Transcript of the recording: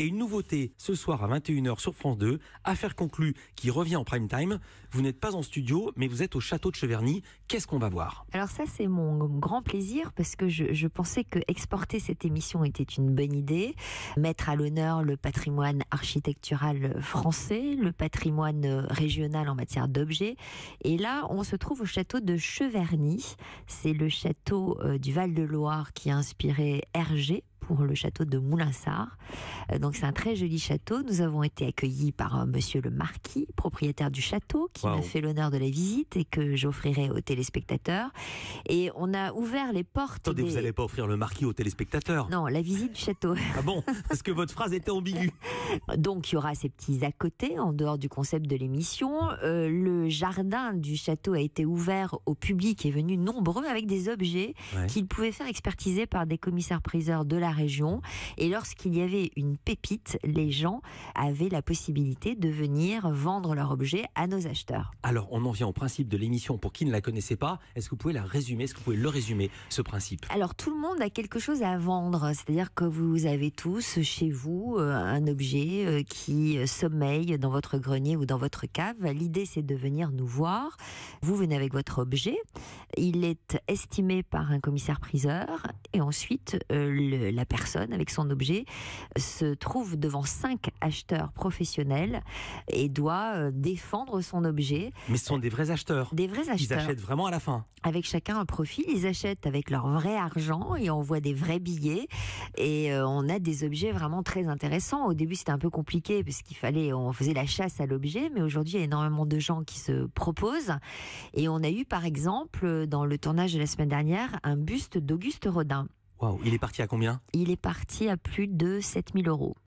Et une nouveauté ce soir à 21h sur France 2, Affaire conclue qui revient en prime time. Vous n'êtes pas en studio, mais vous êtes au château de Cheverny. Qu'est-ce qu'on va voir? Alors ça, c'est mon grand plaisir parce que je pensais que exporter cette émission était une bonne idée. Mettre à l'honneur le patrimoine architectural français, le patrimoine régional en matière d'objets. Et là, on se trouve au château de Cheverny. C'est le château du Val-de-Loire qui a inspiré Hergé pour le château de Moulinsart. Donc c'est un très joli château. Nous avons été accueillis par monsieur le marquis, propriétaire du château, qui m'a fait l'honneur de la visite et que j'offrirai aux téléspectateurs. Et on a ouvert les portes. Attendez, vous n'allez pas offrir le marquis aux téléspectateurs? Non, la visite du château. Ah bon? Parce que votre phrase était ambiguë. Donc il y aura ces petits à côté, en dehors du concept de l'émission. Le jardin du château a été ouvert au public, est venu nombreux avec des objets qu'ils pouvaient faire expertiser par des commissaires-priseurs de la région. Et lorsqu'il y avait une pépite, les gens avaient la possibilité de venir vendre leur objet à nos acheteurs. Alors, on en vient au principe de l'émission. Pour qui ne la connaissait pas, est-ce que vous pouvez la résumer? Est-ce que vous pouvez le résumer, ce principe? Alors, tout le monde a quelque chose à vendre. C'est-à-dire que vous avez tous chez vous un objet qui sommeille dans votre grenier ou dans votre cave. L'idée, c'est de venir nous voir. Vous venez avec votre objet. Il est estimé par un commissaire-priseur. Et ensuite, la personne avec son objet se trouve devant 5 acheteurs professionnels et doit défendre son objet. Mais ce sont des vrais acheteurs. Des vrais acheteurs. Ils achètent vraiment à la fin. Avec chacun un profil, ils achètent avec leur vrai argent et on voit des vrais billets et on a des objets vraiment très intéressants. Au début, c'était un peu compliqué parce on faisait la chasse à l'objet, mais aujourd'hui, il y a énormément de gens qui se proposent. Et on a eu, par exemple, dans le tournage de la semaine dernière, un buste d'Auguste Rodin. Waouh, il est parti à combien? Il est parti à plus de 7 000 €.